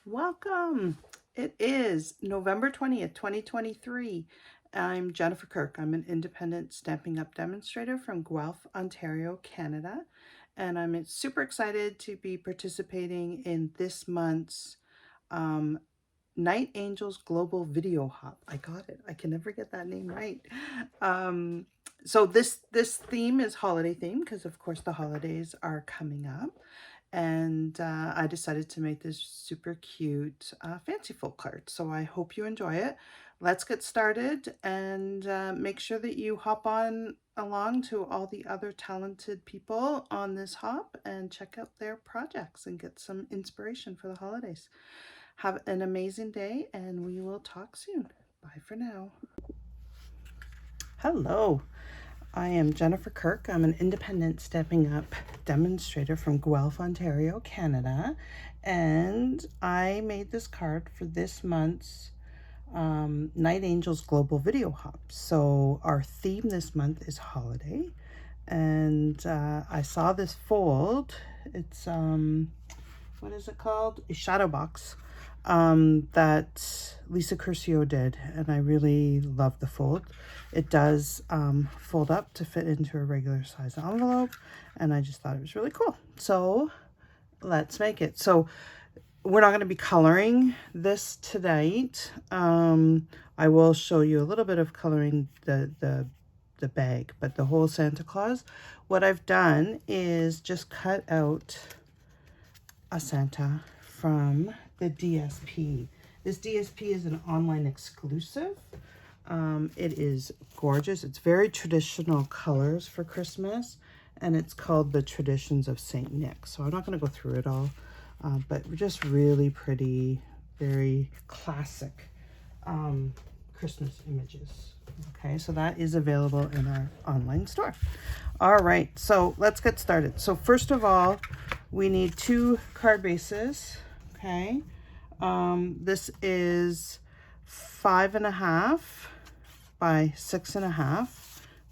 Welcome. It is November 20th, 2023. I'm Jennifer Kirk. I'm an independent Stampin' Up! Demonstrator from Guelph, Ontario, Canada. And I'm super excited to be participating in this month's um, Night Angels Global Video Hop. I got it. I can never get that name right. So this theme is holiday theme because of course the holidays are coming up. And I decided to make this super cute fancy folk card. So I hope you enjoy it. Let's get started and make sure that you hop on along to all the other talented people on this hop and check out their projects and get some inspiration for the holidays. Have an amazing day and we will talk soon. Bye for now. Hello. I am Jennifer Kirk. I'm an independent Stampin' Up! Demonstrator from Guelph, Ontario, Canada. And I made this card for this month's Night Angels Global Video Hop. So our theme this month is holiday. And I saw this fold. It's, what is it called? A shadow box that Lisa Curcio did, and I really love the fold. It does fold up to fit into a regular size envelope, and I just thought it was really cool. So let's make it. So we're not going to be coloring this tonight. I will show you a little bit of coloring the bag, but the whole Santa Claus, what I've done is just cut out a Santa from the DSP. This DSP is an online exclusive. It is gorgeous. It's very traditional colors for Christmas, and it's called The Traditions of Saint Nick. So I'm not going to go through it all, but just really pretty, very classic Christmas images. Okay, so that is available in our online store. All right, so let's get started. So first of all, we need 2 card bases. Okay, this is 5.5 by 6.5.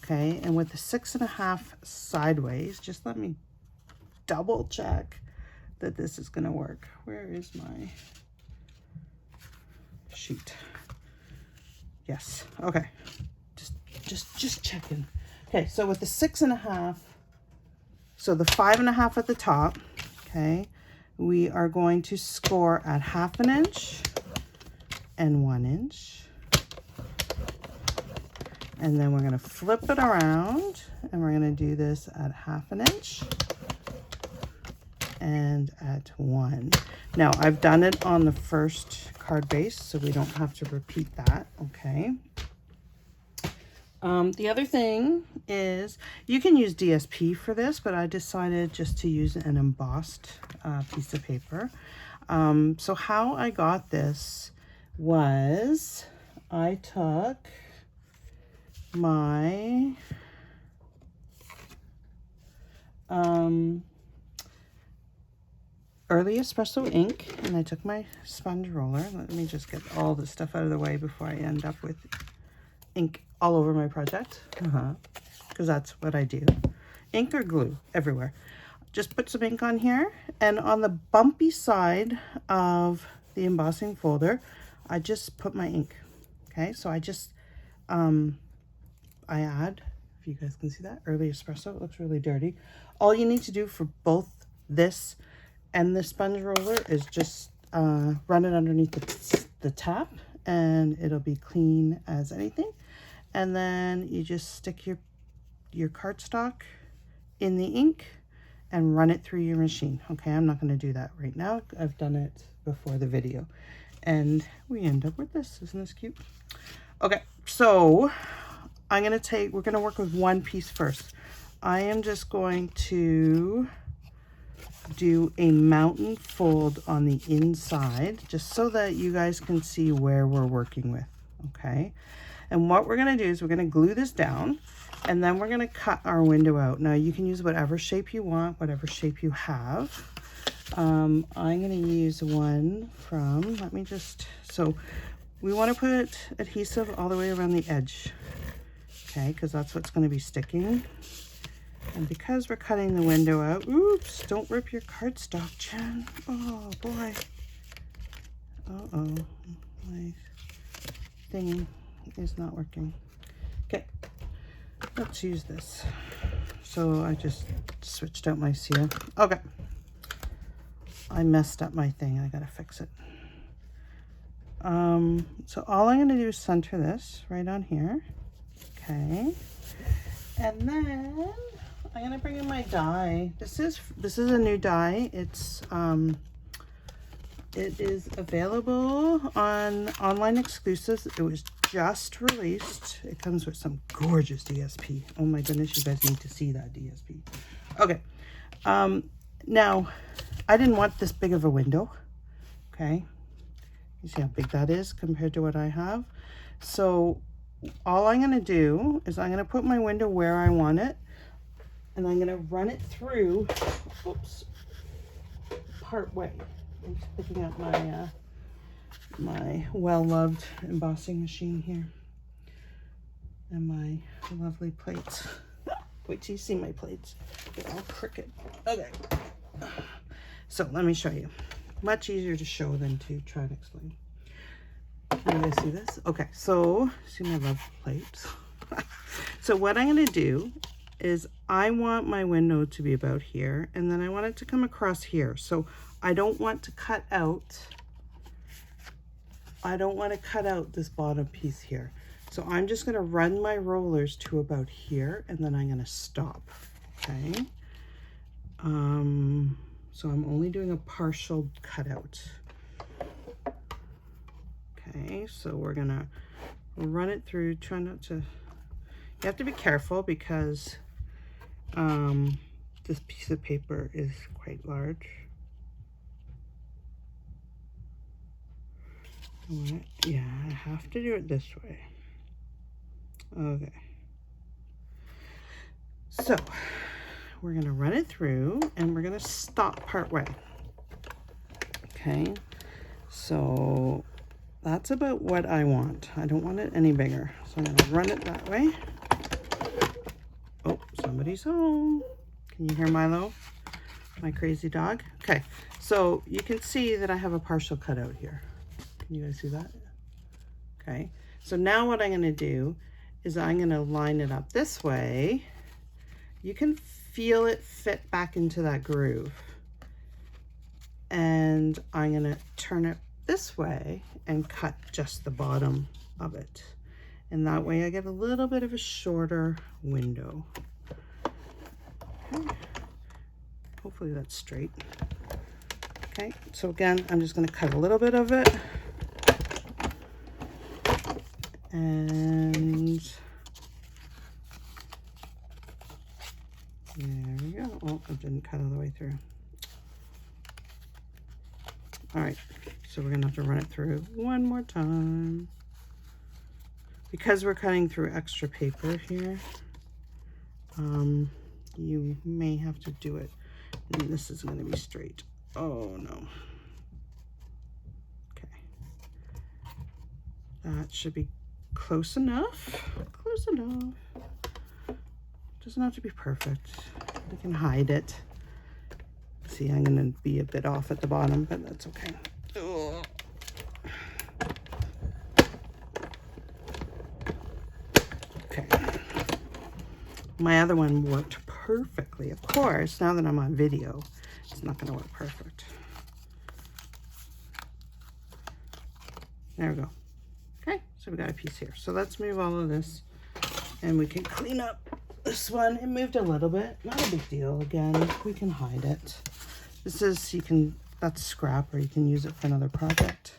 Okay, and with the 6.5 sideways, just let me double check that this is going to work. Where is my sheet? Yes. Okay. Just checking. Okay, so with the 6.5, so the 5.5 at the top, okay, we are going to score at 1/2 inch and 1 inch. And then we're going to flip it around and we're going to do this at 1/2 inch and at 1. Now I've done it on the first card base, so we don't have to repeat that. Okay. The other thing is you can use DSP for this, but I decided just to use an embossed piece of paper. So how I got this was I took my early espresso ink, and I took my sponge roller. Let me just get all this stuff out of the way before I end up with ink all over my project, because that's what I do. Ink or glue everywhere. Just put some ink on here, and on the bumpy side of the embossing folder, I just put my ink. Okay, so I just I add, if you guys can see that, early espresso. It looks really dirty. All you need to do for both this and the sponge roller is just run it underneath the tap, and it'll be clean as anything. And then you just stick your cardstock in the ink and run it through your machine. Okay, I'm not going to do that right now. I've done it before the video. And we end up with this. Isn't this cute? Okay, so we're going to work with one piece first. I am just going to do a mountain fold on the inside, just so that you guys can see where we're working with. Okay, and what we're going to do is we're going to glue this down, and then we're going to cut our window out. Now you can use whatever shape you want, whatever shape you have. I'm going to use one from, so we want to put adhesive all the way around the edge, okay, because that's what's going to be sticking. And because we're cutting the window out, oops, don't rip your cardstock, Jen. Oh boy. Uh-oh, my thing is not working. Okay, let's use this. So I just switched out my seal. Okay, I messed up my thing. I gotta fix it. So all I'm gonna do is center this right on here. Okay, and then I'm gonna bring in my die. This is a new die. It is available on online exclusives. It was just released. It comes with some gorgeous DSP. Oh my goodness, you guys need to see that DSP. Okay, now I didn't want this big of a window. Okay, you see how big that is compared to what I have. So all I'm gonna do is I'm gonna put my window where I want it, and I'm gonna run it through, oops, part way. I'm just picking up my my well-loved embossing machine here, and my lovely plates. Wait till you see my plates. They're all crooked. Okay, so let me show you. Much easier to show than to try to explain. Can you guys see this? Okay, so see my love plates. So what I'm going to do is I want my window to be about here, and then I want it to come across here. So I don't want to cut out this bottom piece here. So I'm just going to run my rollers to about here, and then I'm going to stop. Okay. So I'm only doing a partial cutout. Okay, so we're gonna run it through. Try not to, you have to be careful because this piece of paper is quite large. Yeah, I have to do it this way. Okay. So we're gonna run it through and we're gonna stop part way. Okay, so that's about what I want. I don't want it any bigger. So I'm gonna run it that way. Oh, somebody's home. Can you hear Milo, my crazy dog? Okay, so you can see that I have a partial cutout here. Can you guys see that? Okay, so now what I'm gonna do is I'm gonna line it up this way. You can feel it fit back into that groove. And I'm gonna turn it this way and cut just the bottom of it. And that way I get a little bit of a shorter window. Okay. Hopefully that's straight. Okay, so again, I'm just gonna cut a little bit of it. And there we go. Oh, it didn't cut all the way through. All right, so we're gonna have to run it through one more time. Because we're cutting through extra paper here, you may have to do it. And this is gonna be straight. Oh no. Okay. That should be close enough. Close enough. Doesn't have to be perfect. I can hide it. See, I'm gonna be a bit off at the bottom, but that's okay. Ugh. Okay. My other one worked perfectly. Of course, now that I'm on video, it's not gonna work perfect. There we go. Okay, so we got a piece here. So let's move all of this and we can clean up this one. It moved a little bit, not a big deal. Again, we can hide it. This is, that's scrap, or you can use it for another project.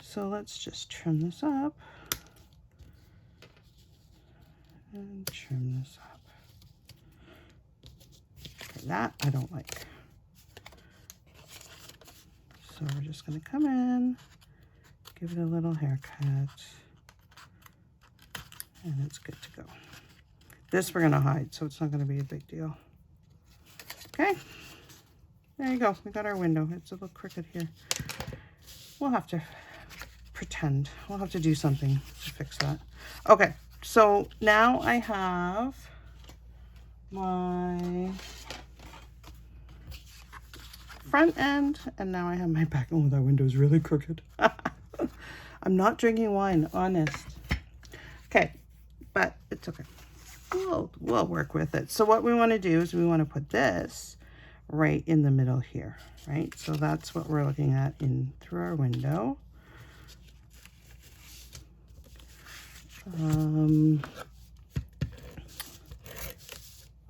So let's just trim this up. And trim this up. Okay, that I don't like. So we're just gonna come in, give it a little haircut, and it's good to go. This we're gonna hide, so it's not gonna be a big deal. Okay. There you go, we got our window. It's a little crooked here. We'll have to pretend. We'll have to do something to fix that. Okay, so now I have my front end, and now I have my back. Oh, that window is really crooked. I'm not drinking wine, honest. Okay, but it's okay. We'll work with it. So what we want to do is we want to put this right in the middle here, right? So that's what we're looking at in through our window.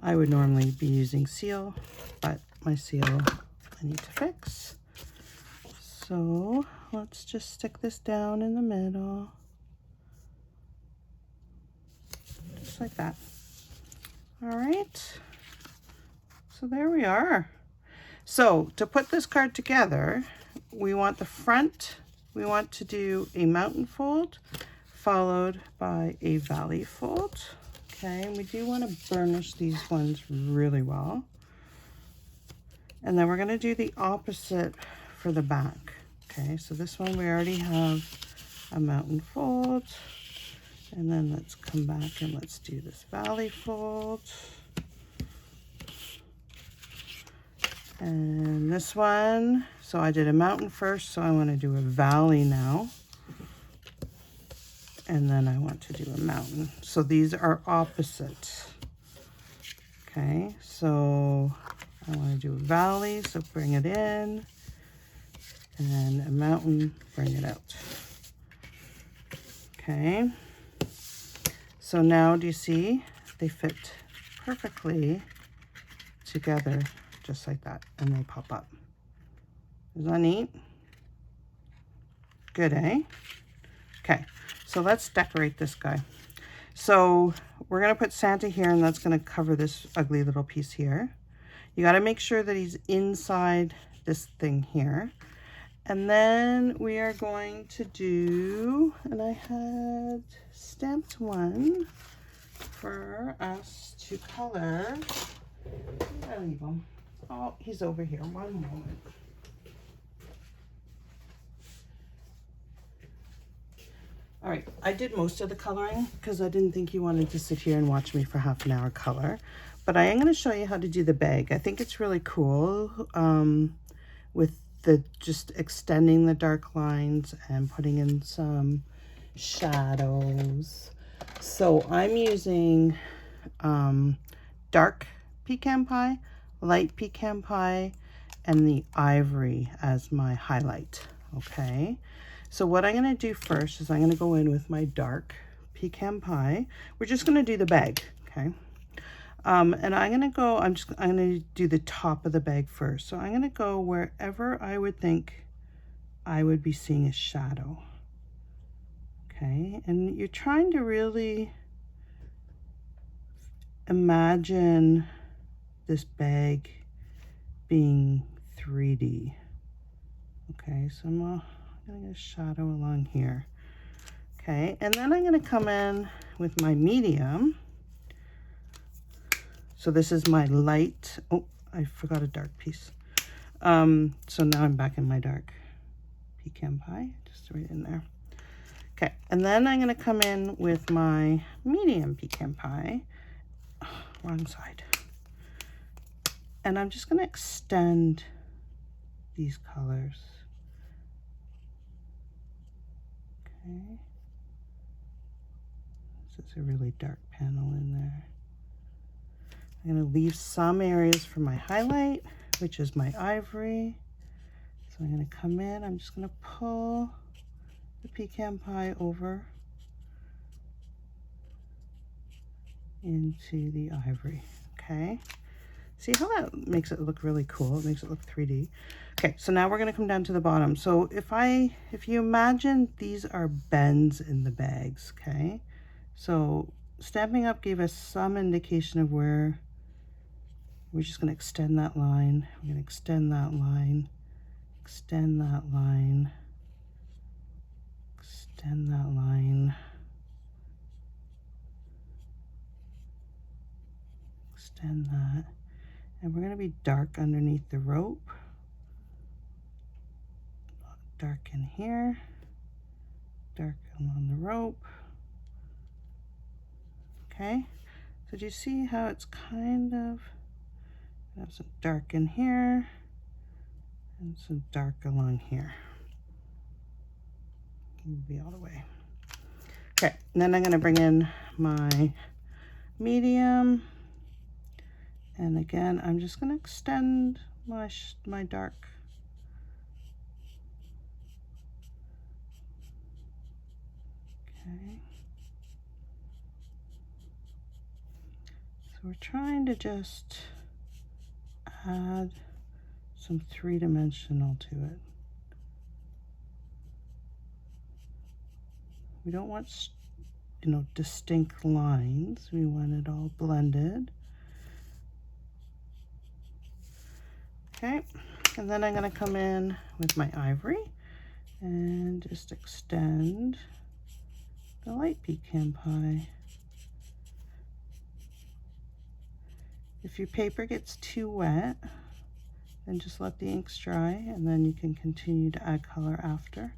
I would normally be using seal, but my seal I need to fix. So let's just stick this down in the middle, just like that. All right, so there we are. So to put this card together, we want the front, we want to do a mountain fold followed by a valley fold. Okay, and we do want to burnish these ones really well. And then we're going to do the opposite for the back. Okay, so this one we already have a mountain fold. And then let's come back and let's do this valley fold. And this one, so I did a mountain first, so I want to do a valley now. And then I want to do a mountain. So these are opposite. Okay, so I want to do a valley, so bring it in. And a mountain, bring it out. Okay. So now do you see they fit perfectly together just like that, and they pop up. Isn't that neat? Good, eh? Okay, so let's decorate this guy. So we're gonna put Santa here, and that's gonna cover this ugly little piece here. You gotta make sure that he's inside this thing here. And then we are going to do, and I had stamped one for us to color. Where did I leave him? Oh, he's over here. One moment. All right, I did most of the coloring because I didn't think you wanted to sit here and watch me for half an hour color. But I am going to show you how to do the bag. I think it's really cool with the just extending the dark lines and putting in some shadows. So I'm using dark pecan pie, light pecan pie, and the ivory as my highlight. Okay, so what I'm going to do first is I'm going to go in with my dark pecan pie. We're just going to do the bag, okay? And I'm going to do the top of the bag first. So I'm going to go wherever I would think I would be seeing a shadow. Okay, and you're trying to really imagine this bag being 3D. Okay, so I'm going to get a shadow along here. Okay, and then I'm going to come in with my medium. So this is my light. Oh, I forgot a dark piece. So now I'm back in my dark pecan pie, just right in there. Okay, and then I'm going to come in with my medium pecan pie. Oh, wrong side. And I'm just going to extend these colors. Okay. This is a really dark panel in there. I'm going to leave some areas for my highlight, which is my ivory. So I'm going to come in, I'm just going to pull the pecan pie over into the ivory, okay? See how that makes it look really cool? It makes it look 3D. Okay, so now we're going to come down to the bottom. So if you imagine these are bends in the bags, okay? So Stampin' Up gave us some indication of where we're just going to extend that line. We're going to extend that line, extend that line, extend that line, extend that. And we're going to be dark underneath the rope. Dark in here, dark along the rope. Okay, so do you see how it's kind of, have some dark in here, and some dark along here. Be all the way. Okay, and then I'm going to bring in my medium, and again I'm just going to extend my dark. Okay, so we're trying to just add some three-dimensional to it. We don't want, you know, distinct lines. We want it all blended. Okay, and then I'm going to come in with my ivory and just extend the light pecan pie. If your paper gets too wet, then just let the inks dry, and then you can continue to add color after.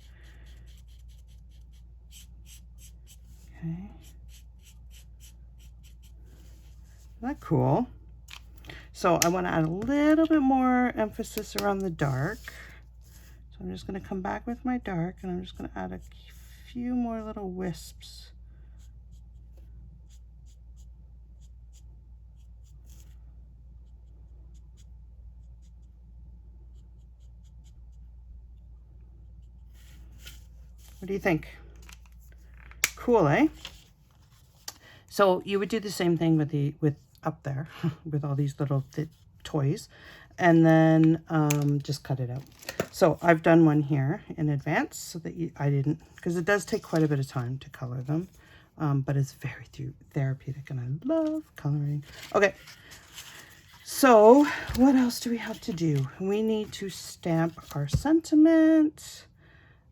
Okay. Isn't that cool? So I want to add a little bit more emphasis around the dark. So I'm just going to come back with my dark, and I'm just going to add a few more little wisps. What do you think? Cool, eh? So you would do the same thing with up there with all these little toys, and then just cut it out. So I've done one here in advance so that I didn't, because it does take quite a bit of time to color them, but it's very therapeutic, and I love coloring. Okay, so what else do we have to do? We need to stamp our sentiment.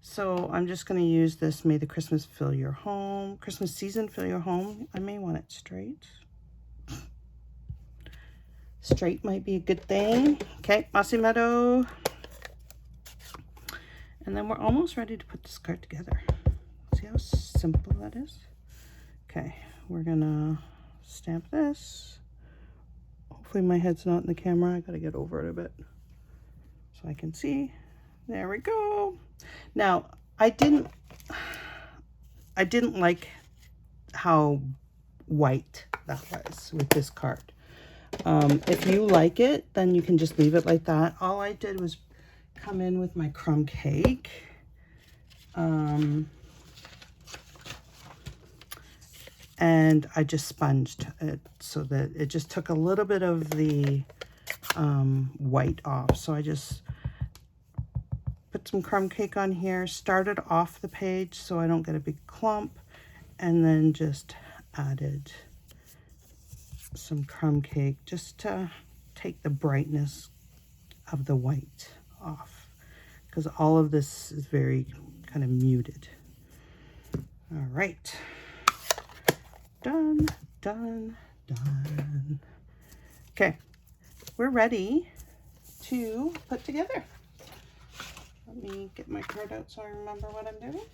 So I'm just going to use this, may the Christmas fill your home, Christmas season fill your home. I may want it straight. Straight might be a good thing. Okay, Mossy Meadow. And then we're almost ready to put this card together. See how simple that is? Okay, we're going to stamp this. Hopefully my head's not in the camera. I got to get over it a bit so I can see. There we go. Now, I didn't like how white that was with this card. If you like it, then you can just leave it like that. All I did was come in with my crumb cake. And I just sponged it so that it just took a little bit of the white off. So I just put some crumb cake on here, started off the page so I don't get a big clump, and then just added some crumb cake just to take the brightness of the white off, because all of this is very kind of muted. All right, done. Okay, we're ready to put together. Let me get my card out so I remember what I'm doing.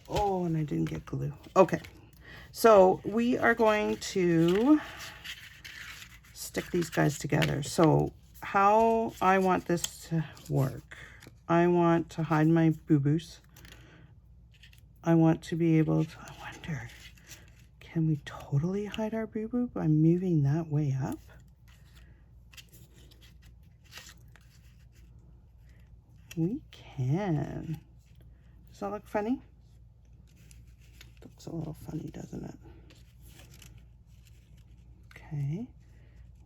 Oh, and I didn't get glue. Okay, so we are going to stick these guys together. So how I want this to work, I want to hide my boo-boos. I want to be able to, I wonder, can we totally hide our boo-boo by moving that way up? We can. Does that look funny? Looks a little funny, doesn't it? Okay.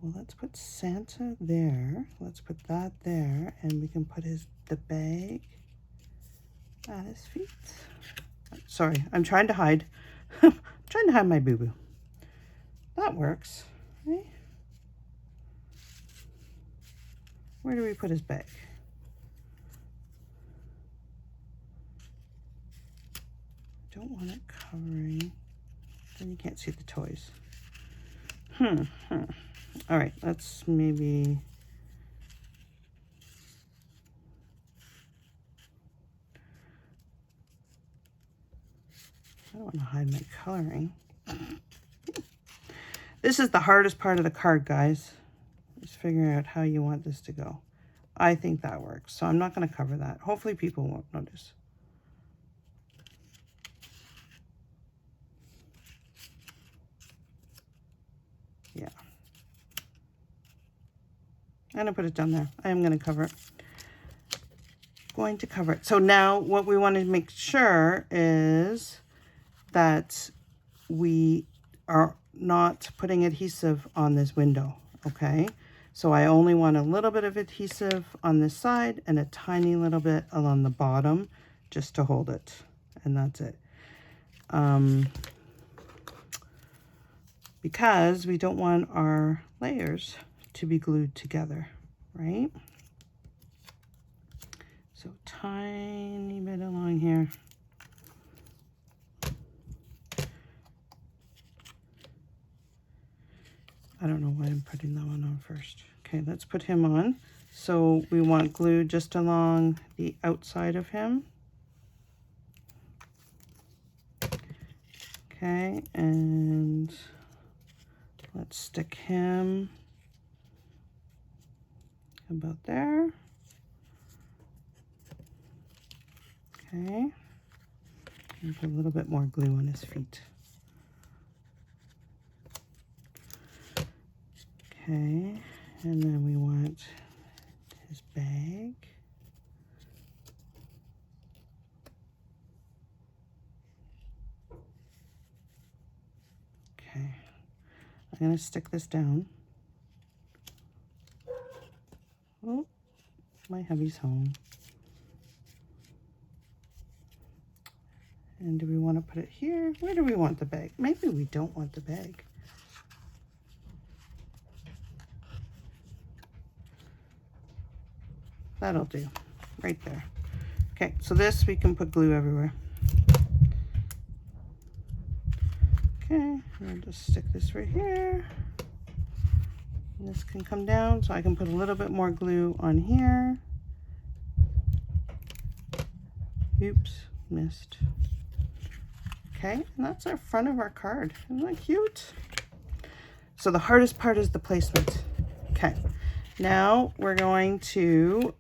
Well, let's put Santa there. Let's put that there, and we can put the bag at his feet. Sorry, I'm trying to hide. I'm trying to hide my boo-boo. That works, right? Where do we put his bag? Don't want it covering, then you can't see the toys. All right, let's maybe, I don't want to hide my coloring. This is the hardest part of the card, guys, is figuring out how you want this to go. I think that works. So I'm not going to cover that. Hopefully people won't notice. Yeah. I'm going to put it down there. I am going to cover it. Going to cover it. So now what we want to make sure is that we are not putting adhesive on this window, okay? So I only want a little bit of adhesive on this side and a tiny little bit along the bottom just to hold it, and that's it. Because we don't want our layers to be glued together, right? So tiny bit along here. I don't know why I'm putting that one on first. Okay, let's put him on. So we want glue just along the outside of him. Okay, and let's stick him about there. Okay, and put a little bit more glue on his feet. Okay, and then we want his bag. Okay, I'm going to stick this down. Oh, my hubby's home. And do we want to put it here? Where do we want the bag? Maybe we don't want the bag. That'll do, right there. Okay, so this we can put glue everywhere. Okay, I'll just stick this right here. And this can come down, so I can put a little bit more glue on here. Oops, missed. Okay, and that's our front of our card. Isn't that cute? So the hardest part is the placement. Okay, now we're going to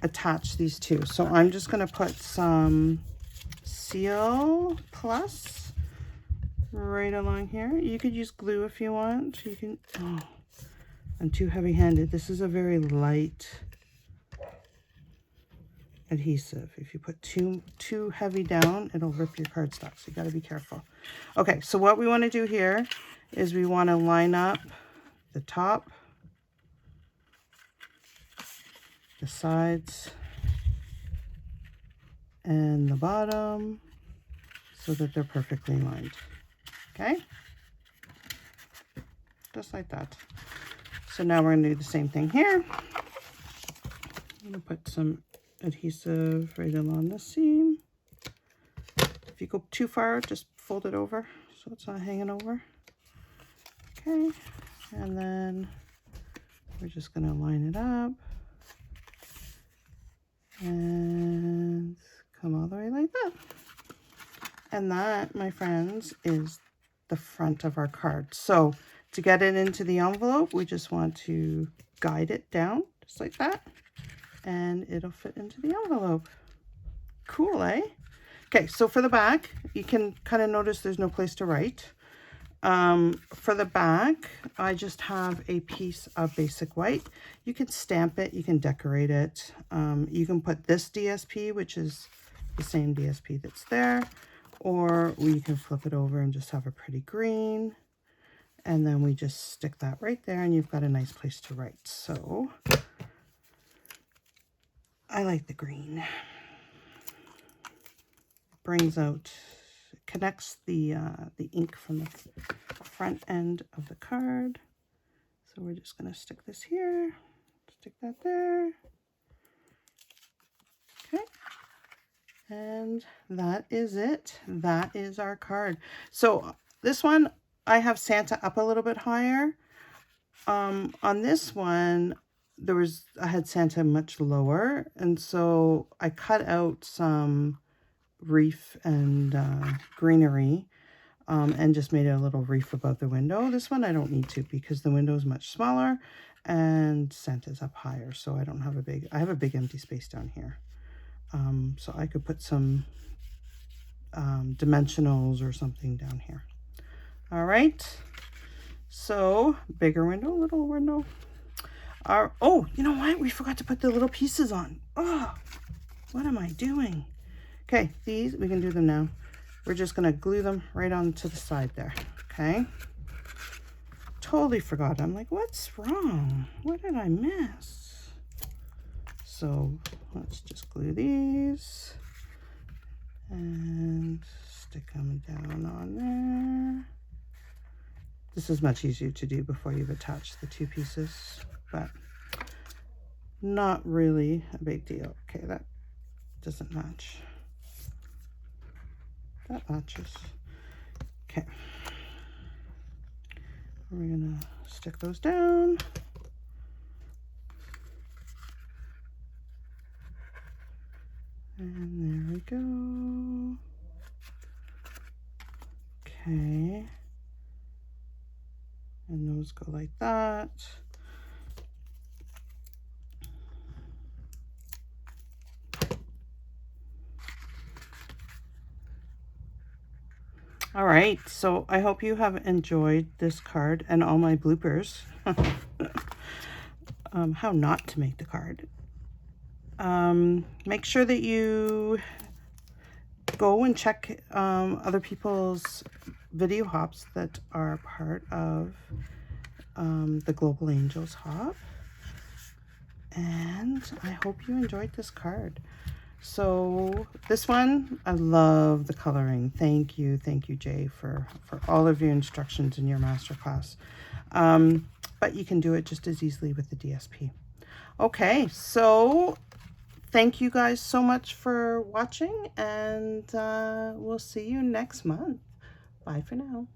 attach these two. So I'm just going to put some Seal Plus right along here. You could use glue if you want. You can. Oh, I'm too heavy-handed. This is a very light adhesive. If you put too heavy down, it'll rip your cardstock. So you got to be careful. Okay, so what we want to do here is we want to line up the top, the sides, and the bottom so that they're perfectly lined. Okay? Just like that. So now we're going to do the same thing here. I'm going to put some adhesive right along the seam. If you go too far, just fold it over so it's not hanging over. Okay, and then we're just going to line it up and come all the way like that. And that, my friends, is the front of our card. So to get it into the envelope, we just want to guide it down just like that, and it'll fit into the envelope. Cool, eh? Okay, so for the back, you can kind of notice there's no place to write. For the back, I just have a piece of basic white. You can stamp it, you can decorate it. You can put this DSP, which is the same DSP that's there, or we can flip it over and just have a pretty green. And then we just stick that right there and you've got a nice place to write. So I like the green. Brings out, connects the ink from the front end of the card. So we're just going to stick this here, stick that there. Okay. And that is it. That is our card. So this one, I have Santa up a little bit higher. On this one, I had Santa much lower. And so I cut out some reef and greenery and just made it a little reef above the window. This one I don't need to because the window is much smaller and scent is up higher, so I don't have a big, I have a big empty space down here. So I could put some dimensionals or something down here. All right, so bigger window, little window. Oh, you know what? We forgot to put the little pieces on. Oh, what am I doing? Okay, these, we can do them now. We're just gonna glue them right onto the side there, okay? Totally forgot. I'm like, what's wrong? What did I miss? So let's just glue these and stick them down on there. This is much easier to do before you've attached the two pieces, but not really a big deal. Okay, that doesn't match. That matches. Okay. We're gonna stick those down. And there we go. Okay. And those go like that. All right, so I hope you have enjoyed this card and all my bloopers. How not to make the card. Make sure that you go and check other people's video hops that are part of the Global Angels hop. And I hope you enjoyed this card. So this one, I love the coloring. Thank you, Jay, for all of your instructions in your masterclass. But you can do it just as easily with the DSP. Okay, so thank you guys so much for watching, and we'll see you next month. Bye for now.